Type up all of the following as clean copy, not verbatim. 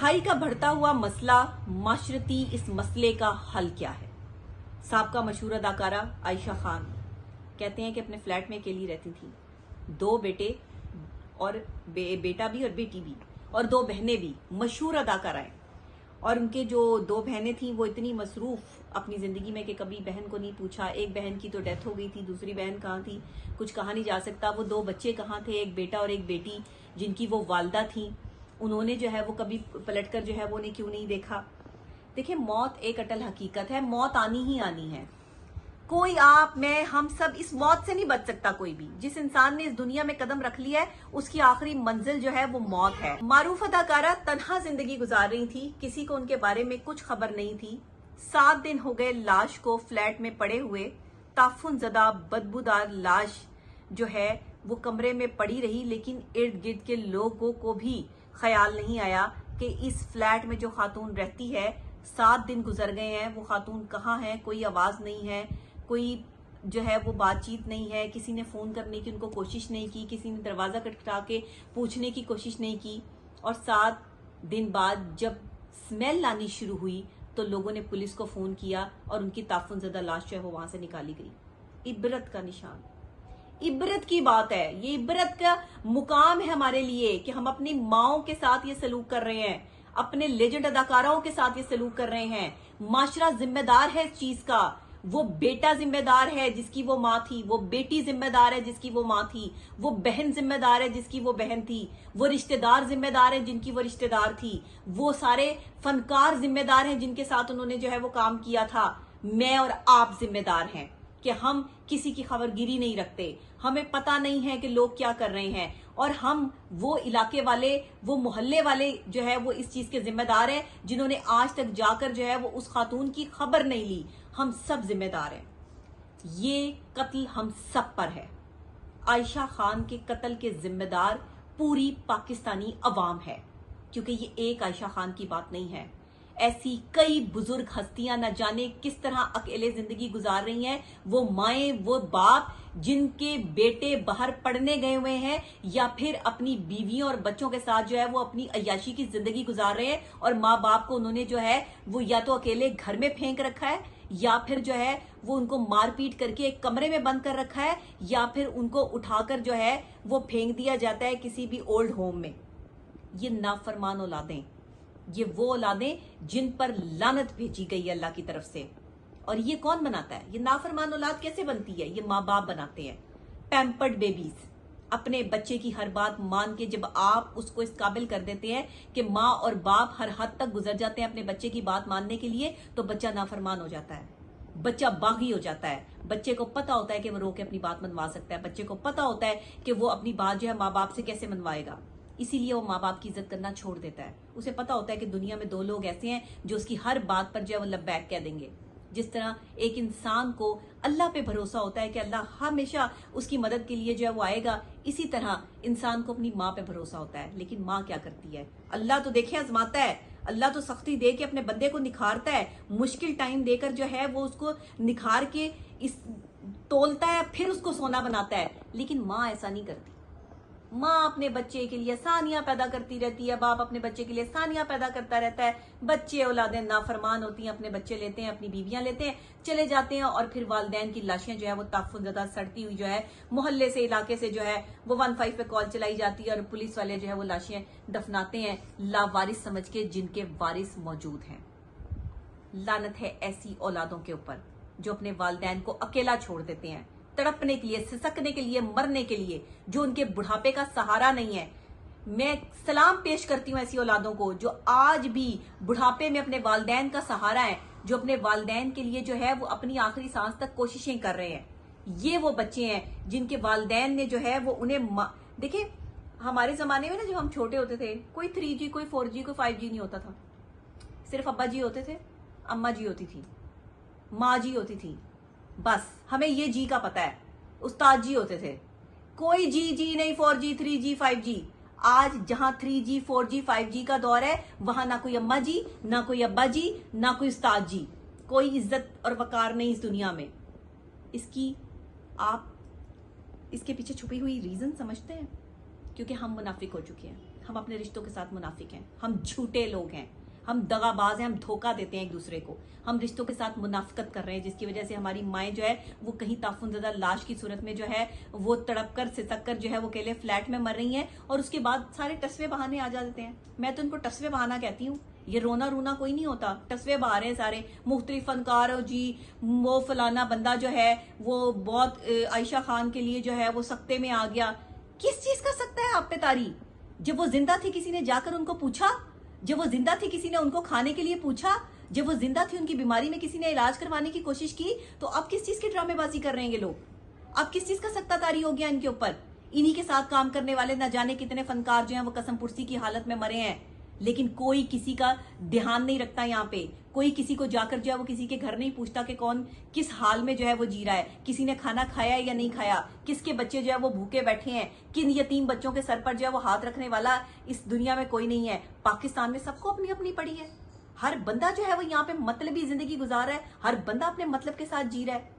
पढ़ाई का बढ़ता हुआ मसला, माशरती इस मसले का हल क्या है? साबका मशहूर अदाकारा आयशा खान कहते हैं कि अपने फ्लैट में अकेली रहती थी। 2 बेटे और बेटा भी और बेटी भी और 2 बहनें भी, मशहूर अदाकाराएं। और उनके जो 2 बहनें थीं वो इतनी मसरूफ अपनी जिंदगी में कि कभी बहन को नहीं पूछा। एक बहन की तो डेथ हो गई थी, दूसरी बहन कहाँ थी कुछ कहा नहीं जा सकता। वो 2 बच्चे कहाँ थे, एक बेटा और एक बेटी, जिनकी वो वालदा थी। उन्होंने जो है वो कभी पलटकर जो है वो ने क्यों नहीं देखा। देखिए, मौत एक अटल हकीकत है, मौत आनी ही आनी है। कोई आप, मैं, हम सब इस मौत से नहीं बच सकता। कोई भी, जिस इंसान ने इस दुनिया में कदम रख लिया है उसकी आखिरी मंजिल जो है वो मौत है। मारूफ अदाकारा तन्हा जिंदगी गुजार रही थी, किसी को उनके बारे में कुछ खबर नहीं थी। 7 दिन हो गए लाश को फ्लैट में पड़े हुए। ताफुन ज़दा बदबूदार लाश जो है वो कमरे में पड़ी रही, लेकिन इर्द गिर्द के लोगों को भी ख्याल नहीं आया कि इस फ्लैट में जो खातून रहती है, 7 दिन गुजर गए हैं, वो खातून कहाँ है। कोई आवाज नहीं है, कोई जो है वो बातचीत नहीं है, किसी ने फोन करने की उनको कोशिश नहीं की, किसी ने दरवाजा खटखटा के पूछने की कोशिश नहीं की। और 7 दिन बाद जब स्मेल आनी शुरू हुई तो लोगों ने पुलिस को फोन किया और उनकी ताफुन ज़दा लाश जो है वो वहां से निकाली गई। इबरत का निशान, इबरत की बात है। ये इबरत का मुकाम है हमारे लिए कि हम अपनी माओं के साथ ये सलूक कर रहे हैं, अपने लेजेंड अदाकाराओं के साथ ये सलूक कर रहे हैं। माशरा जिम्मेदार है इस चीज का। वो बेटा जिम्मेदार है जिसकी वो माँ थी, वो बेटी जिम्मेदार है जिसकी वो माँ थी, वो बहन जिम्मेदार है जिसकी वो बहन थी, वो रिश्तेदार जिम्मेदार है जिनकी वो रिश्तेदार थी, वो सारे फनकार जिम्मेदार हैं जिनके साथ उन्होंने जो है वो काम किया था। मैं और आप जिम्मेदार हैं कि हम किसी की खबरगिरी नहीं रखते, हमें पता नहीं है कि लोग क्या कर रहे हैं, और हम वो इलाके वाले, वो मोहल्ले वाले जो है वो इस चीज के जिम्मेदार हैं जिन्होंने आज तक जाकर जो है वो उस खातून की खबर नहीं ली। हम सब जिम्मेदार हैं। ये कत्ल हम सब पर है। आयशा खान के कत्ल के जिम्मेदार पूरी पाकिस्तानी अवाम है, क्योंकि ये एक आयशा खान की बात नहीं है। ऐसी कई बुजुर्ग हस्तियां न जाने किस तरह अकेले जिंदगी गुजार रही हैं। वो माएं, वो बाप जिनके बेटे बाहर पढ़ने गए हुए हैं या फिर अपनी बीवियों और बच्चों के साथ जो है वो अपनी अय्याशी की जिंदगी गुजार रहे हैं, और माँ बाप को उन्होंने जो है वो या तो अकेले घर में फेंक रखा है, या फिर जो है वो उनको मारपीट करके एक कमरे में बंद कर रखा है, या फिर उनको उठाकर जो है वो फेंक दिया जाता है किसी भी ओल्ड होम में। ये नाफरमान औलादें, ये वो औलादें जिन पर लानत भेजी गई है अल्लाह की तरफ से। और ये कौन बनाता है? ये नाफरमान औलाद कैसे बनती है? ये माँ बाप बनाते हैं। पैम्पर्ड बेबीज, अपने बच्चे की हर बात मान के जब आप उसको इस काबिल कर देते हैं कि माँ और बाप हर हद तक गुजर जाते हैं अपने बच्चे की बात मानने के लिए, तो बच्चा नाफरमान हो जाता है, बच्चा बागी हो जाता है। बच्चे को पता होता है कि वो रो के अपनी बात मनवा सकता है, बच्चे को पता होता है कि वो अपनी बात जो है माँ बाप से कैसे मनवाएगा, इसीलिए वो माँ बाप की इज्जत करना छोड़ देता है। उसे पता होता है कि दुनिया में 2 लोग ऐसे हैं जो उसकी हर बात पर जो है वो लब्बैक कह देंगे। जिस तरह एक इंसान को अल्लाह पे भरोसा होता है कि अल्लाह हमेशा उसकी मदद के लिए जो है वो आएगा, इसी तरह इंसान को अपनी माँ पे भरोसा होता है। लेकिन माँ क्या करती है? अल्लाह तो देखे आजमाता है, अल्लाह तो सख्ती दे के अपने बंदे को निखारता है, मुश्किल टाइम देकर जो है वो उसको निखार के इस तोलता है, फिर उसको सोना बनाता है। लेकिन माँ ऐसा नहीं करती। माँ अपने बच्चे के लिए आसानियां पैदा करती रहती है, बाप अपने बच्चे के लिए आसानियां पैदा करता रहता है। बच्चे औलादें नाफरमान होती हैं, अपने बच्चे लेते हैं, अपनी बीवियां लेते हैं, चले जाते हैं, और फिर वालिदैन की लाशें जो है वो ताफुन ज़दा सड़ती हुई जो है मोहल्ले से, इलाके से जो है वो 15 पे कॉल चलाई जाती है, और पुलिस वाले जो है वो लाशें दफनाते हैं लावारिस समझ के, जिनके वारिस मौजूद हैं। लानत है ऐसी औलादों के ऊपर जो अपने वालिदैन को अकेला छोड़ देते हैं, तड़पने के लिए, सिसकने के लिए, मरने के लिए, जो उनके बुढ़ापे का सहारा नहीं है। मैं सलाम पेश करती हूँ ऐसी औलादों को जो आज भी बुढ़ापे में अपने वालिदैन का सहारा है, जो अपने वालिदैन के लिए जो है वो अपनी आखिरी सांस तक कोशिशें कर रहे हैं। ये वो बच्चे हैं जिनके वालिदैन ने जो है वो उन्हें देखिए, हमारे जमाने में ना जब हम छोटे होते थे, कोई 3G, कोई 4G, कोई 5G नहीं होता था। सिर्फ अब्बा जी होते थे, अम्मा जी होती थी, माँ जी होती थी, बस हमें ये जी का पता है। उस्ताद जी होते थे, कोई जी नहीं 4G, 3G, 5G। आज जहां 3G, 4G, 5G का दौर है, वहां ना कोई अम्मा जी, ना कोई अब्बा जी, ना कोई उस्ताद जी, कोई इज्जत और वकार नहीं इस दुनिया में। इसकी आप इसके पीछे छुपी हुई रीजन समझते हैं? क्योंकि हम मुनाफिक हो चुके हैं। हम अपने रिश्तों के साथ मुनाफिक हैं, हम झूठे लोग हैं, हम दगाबाज हैं, हम धोखा देते हैं एक दूसरे को, हम रिश्तों के साथ मुनाफिकत कर रहे हैं, जिसकी वजह से हमारी माएँ जो है वो कहीं ताफुनज़दा लाश की सूरत में जो है वो तड़प कर सिसक कर जो है वो अकेले फ्लैट में मर रही हैं, और उसके बाद सारे टसवे बहाने आ जाते हैं। मैं तो उनको टसवे बहाना कहती हूँ। ये रोना रूना कोई नहीं होता, टसवे बहा रहे हैं सारे मुख्तलिफ फनकार जी। वो फलाना बंदा जो है वो बहुत आयशा खान के लिए जो है वो सख्ते में आ गया। किस चीज का सख्ता है आप पे तारी? जब वो जिंदा थी किसी ने जाकर उनको पूछा? जब वो जिंदा थी किसी ने उनको खाने के लिए पूछा? जब वो जिंदा थी उनकी बीमारी में किसी ने इलाज करवाने की कोशिश की? तो अब किस चीज की ड्रामेबाजी कर रहे हैं ये लोग? अब किस चीज का सख्ता तारी हो गया इनके ऊपर? इन्हीं के साथ काम करने वाले न जाने कितने फनकार जो हैं वो कसम पुरसी की हालत में मरे हैं, लेकिन कोई किसी का ध्यान नहीं रखता। यहाँ पे कोई किसी को जाकर जो है वो किसी के घर नहीं पूछता कि कौन किस हाल में जो है वो जी रहा है, किसी ने खाना खाया या नहीं खाया, किसके बच्चे जो है वो भूखे बैठे हैं, किन यतीम बच्चों के सर पर जो है वो हाथ रखने वाला इस दुनिया में कोई नहीं है। पाकिस्तान में सबको अपनी अपनी पड़ी है, हर बंदा जो है वो यहाँ पे मतलबी जिंदगी गुजार रहा है, हर बंदा अपने मतलब के साथ जी रहा है।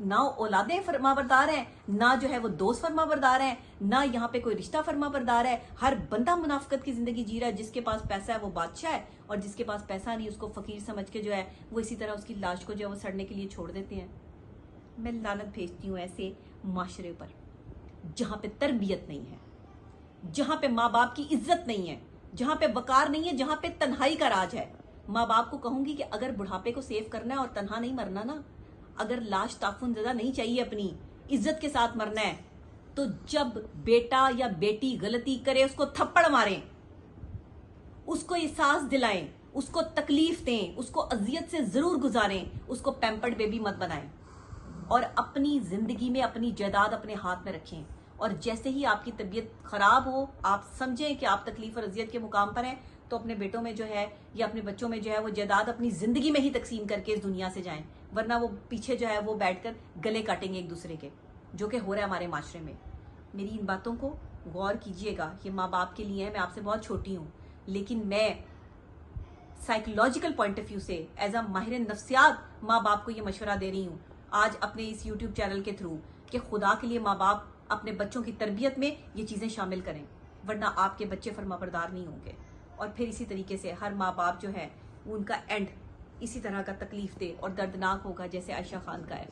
ना औलादें फरमाबरदार हैं, ना जो है वो दोस्त फरमाबरदार हैं, ना यहाँ पे कोई रिश्ता फरमाबरदार है। हर बंदा मुनाफिकत की जिंदगी जी रहा है। जिसके पास पैसा है वो बादशाह है, और जिसके पास पैसा नहीं उसको फकीर समझ के जो है वो इसी तरह उसकी लाश को जो है वो सड़ने के लिए छोड़ देते हैं। मैं लानत भेजती हूँ ऐसे माशरे पर जहाँ पे तरबियत नहीं है, जहाँ पे माँ बाप की इज्जत नहीं है, जहाँ पे वकार नहीं है, जहाँ पे तन्हाई का राज है। माँ बाप को कहूंगी कि अगर बुढ़ापे को सेव करना है और तन्हा नहीं मरना ना, अगर लाश ताफुनज़दा नहीं चाहिए, अपनी इज्जत के साथ मरना है, तो जब बेटा या बेटी गलती करे उसको थप्पड़ मारें, उसको एहसास दिलाएं, उसको तकलीफ दें, उसको अजियत से जरूर गुजारें, उसको पैम्पर्ड बेबी मत बनाएं, और अपनी जिंदगी में अपनी जायदाद अपने हाथ में रखें। और जैसे ही आपकी तबीयत खराब हो, आप समझें कि आप तकलीफ और अजियत के मुकाम पर हैं, तो अपने बेटों में जो है या अपने बच्चों में जो है वो जायदाद अपनी जिंदगी में ही तकसीम करके इस दुनिया से जाएं, वरना वो पीछे जो है वो बैठकर गले काटेंगे एक दूसरे के, जो कि हो रहा है हमारे माशरे में। मेरी इन बातों को गौर कीजिएगा। ये माँ बाप के लिए है, मैं आपसे बहुत छोटी हूँ, लेकिन मैं साइकोलॉजिकल पॉइंट ऑफ व्यू से एज अ माहिर नफ्सियात माँ बाप को ये मशवरा दे रही हूँ आज अपने इस यूट्यूब चैनल के थ्रू कि खुदा के लिए माँ बाप अपने बच्चों की तरबियत में ये चीज़ें शामिल करें, वरना आपके बच्चे फरमाबरदार नहीं होंगे। और फिर इसी तरीके से हर माँ बाप जो है उनका एंड इसी तरह का तकलीफ दे और दर्दनाक होगा जैसे आयशा खान का है।